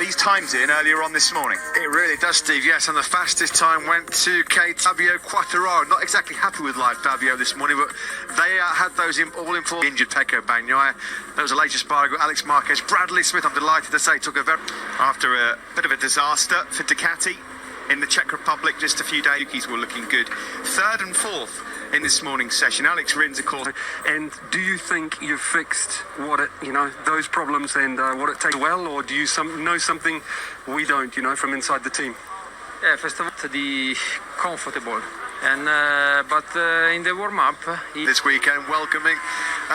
these times in earlier on this morning. It really does, Steve, yes, and the fastest time went to Fabio Cuaca. Not exactly happy with life, Fabio, this morning, but they had those all-important injured Pecco Bagnaia. That was the latest Spargo, Alex Marquez. Bradley Smith, I'm delighted to say, took a very... After a bit of a disaster for Ducati in the Czech Republic just a few days, were looking good. Third and fourth in this morning's session. Alex Rins, of course. And do you think you've fixed what it, those problems and what it takes well, or do you know something we don't, from inside the team? Yeah, first of all, to be comfortable. And but in the warm-up, this weekend, welcoming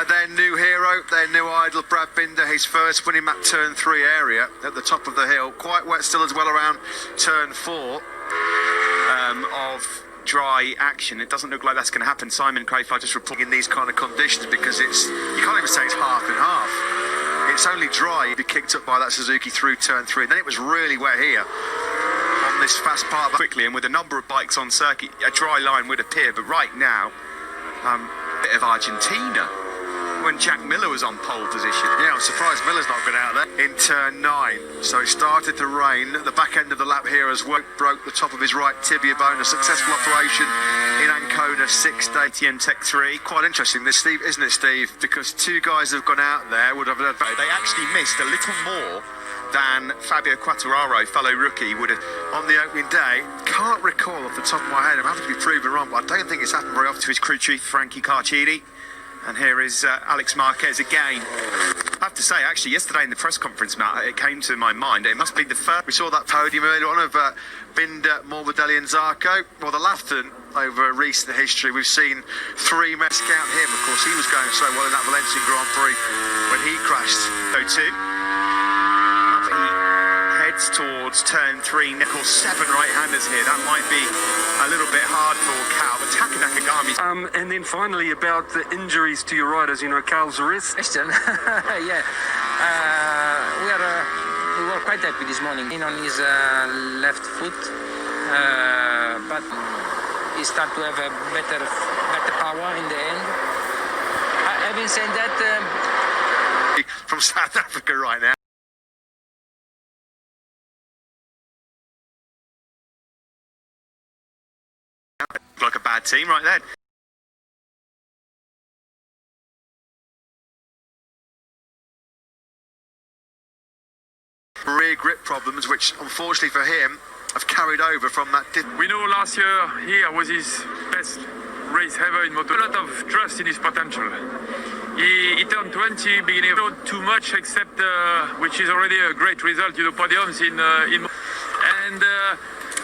their new hero, their new idol, Brad Binder, his first winning at turn 3 area at the top of the hill. Quite wet still as well around turn 4 of dry action. It doesn't look like that's going to happen. Simon Crayford just reporting in these kind of conditions because you can't even say it's half and half. It's only dry. You'd be kicked up by that Suzuki through turn 3. Then it was really wet here on this fast part. Quickly, and with a number of bikes on circuit, a dry line would appear. But right now, a bit of Argentina when Jack Miller was on pole position. Yeah, I'm surprised Miller's not been out there in turn 9. So it started to rain at the back end of the lap here as well. Broke the top of his right tibia bone. A successful operation in Ancona 6 day. TM Tech 3. Quite interesting this, Steve, isn't it, Steve? Because 2 guys have gone out there would have... They actually missed a little more than Fabio Quartararo, fellow rookie, would have on the opening day. Can't recall off the top of my head. I'm having to be proven wrong, but I don't think it's happened very often. To his crew chief, Frankie Carchidi. And here is Alex Marquez again. I have to say, actually, yesterday in the press conference, Matt, it came to my mind, it must be the first... We saw that podium earlier on of Binder, Morbidelli and Zarco. Well, the Laughton, over recent history, we've seen 3 men scout him. Of course, he was going so well in that Valencian Grand Prix when he crashed. So too. He heads towards turn 3. Of course, 7 right-handers here. That might be a little bit hard for Cal, but Taka Nakagami. And then finally about the injuries to your riders, Cal's wrist. question. Yeah, we were quite happy this morning. On his left foot, but he started to have a better power in the end. Having said that, from South Africa right now. Like a bad team right then. Rear grip problems, which unfortunately for him have carried over from that. We know last year here was his best race ever in Moto. A lot of trust in his potential. He turned 20 beginning of not too much, except which is already a great result, podiums in and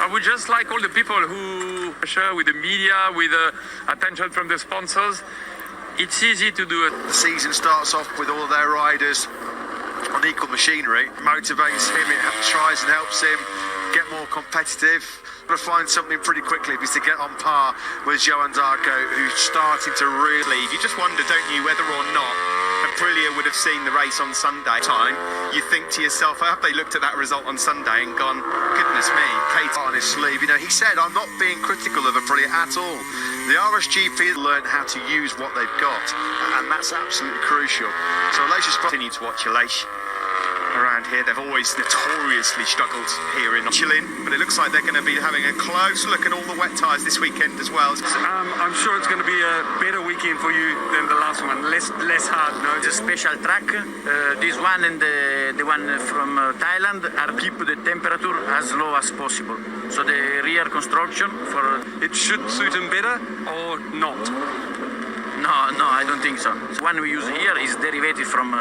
I would just like all the people who share with the media, with attention from the sponsors. It's easy to do it. The season starts off with all of their riders on equal machinery. Motivates him, it tries and helps him get more competitive. But find something pretty quickly if he's to get on par with Johan Zarco, who's starting to really... You just wonder, don't you, whether or not Aprilia would have seen the race on Sunday time. You think to yourself, have they looked at that result on Sunday and gone, goodness me, Kate on his sleeve. He said, I'm not being critical of Aprilia at all. The RSGP learned how to use what they've got, and that's absolutely crucial. So let's just continue to watch Aleix around here. They've always notoriously struggled here in Chile, but it looks like they're going to be having a close look at all the wet tyres this weekend as well. I'm sure it's going to be a better weekend for you than the last one, less hard. It's a special track. This one and the one from Thailand are keep the temperature as low as possible. So the rear construction for it should suit him better or not. No, I don't think so. The one we use here is derivative from the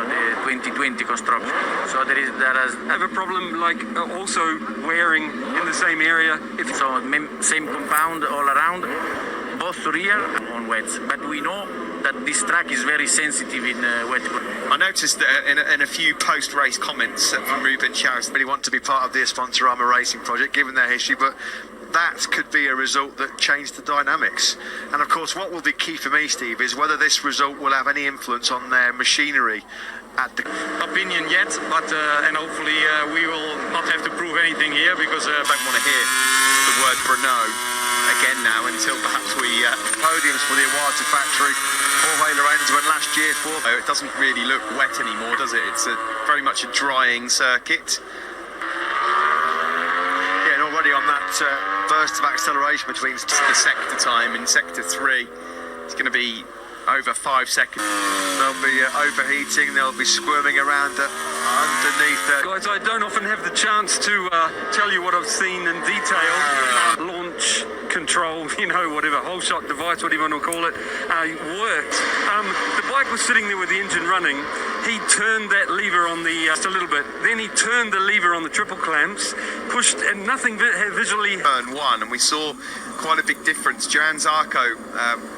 2020 construction. So there is I have a problem like also wearing in the same area. So same compound all around, both rear on wets. But we know that this track is very sensitive in wet. I noticed that in a few post-race comments from Ruben Charis, really want to be part of the Sponsorama Racing project, given their history, but that could be a result that changed the dynamics. And of course, what will be key for me, Steve, is whether this result will have any influence on their machinery at the... Opinion yet, but and hopefully we will not have to prove anything here, because I don't want to hear the word Brno again now until perhaps we... Podiums for the Iwata factory. Jorge Lorenzo went last year for... It doesn't really look wet anymore, does it? It's very much a drying circuit. burst of acceleration between The sector time in sector 3 is going to be over 5 seconds. They'll be overheating, they'll be squirming around underneath there. Guys, I don't often have the chance to tell you what I've seen in detail. Launch control, whatever, whole shot device, whatever you want to call it, worked. The bike was sitting there with the engine running. He turned that lever on the, just a little bit. Then he turned the lever on the triple clamps, pushed, and nothing visually. Turn 1, and we saw quite a big difference. Johann Zarco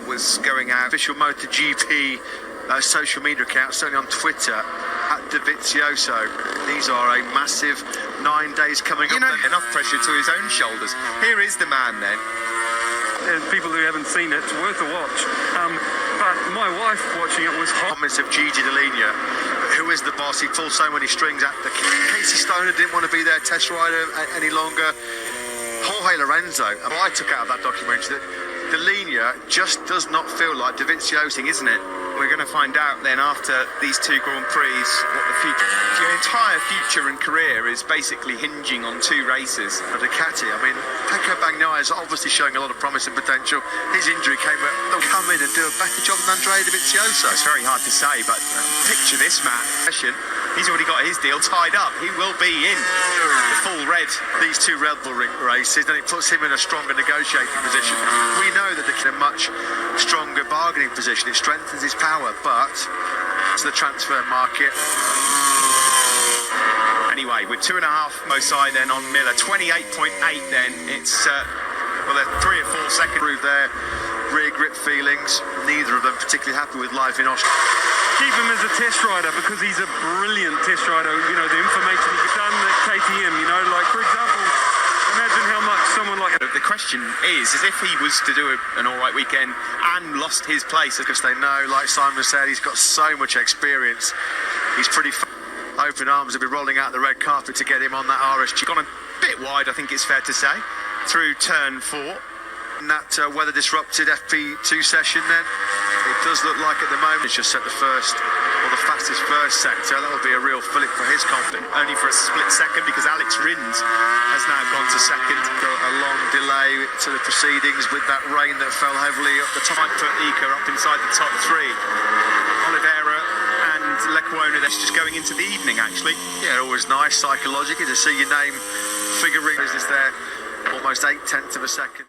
was going out. Official MotoGP social media account, certainly on Twitter, at Davizioso. These are a massive 9 days coming up. Enough pressure to his own shoulders. Here is the man then. And people who haven't seen it, it's worth a watch. But my wife watching it was hot. Comments of Gigi Dall'Igna, who is the boss. He pulls so many strings at the Casey Stoner didn't want to be their test rider any longer. Jorge Lorenzo, and I took out of that documentary that Dall'Igna just does not feel like Davizioso, isn't it? We're going to find out then after these 2 Grand Prix what the future. Your entire future and career is basically hinging on 2 races. A Ducati, Pecco Bagnaia is obviously showing a lot of promise and potential. His injury came, they'll come in and do a better job than Andrea Dovizioso. It's very hard to say, but picture this, Matt. He's already got his deal tied up. He will be in the full red. These 2 Red Bull races, then it puts him in a stronger negotiating position. We know that they're in a much stronger bargaining position. It strengthens his power, but it's the transfer market. Anyway, with 2.5 Mosai then on Miller, 28.8 then. It's, they're 3 or 4 seconds Prove their rear grip feelings. Neither of them particularly happy with life in Austria. Keep him as a test rider because he's a brilliant test rider. The information he's done at KTM, like, for example, imagine how much someone like... The question is if he was to do an all right weekend and lost his place. Because they know, like Simon said, he's got so much experience. He's pretty open arms. They'll be rolling out the red carpet to get him on that RSG. Gone a bit wide, I think it's fair to say, through turn 4. In that weather disrupted FP2 session then, it does look like at the moment it's just set the fastest first sector. That'll be a real fillip for his confidence. Only for a split second because Alex Rins has now gone to second. A long delay to the proceedings with that rain that fell heavily up the top. Might put Ica up inside the top 3. Oliveira and Lecuona, that's just going into the evening actually. Yeah, always nice psychologically to see your name figuring as this there almost 0.8 of a second.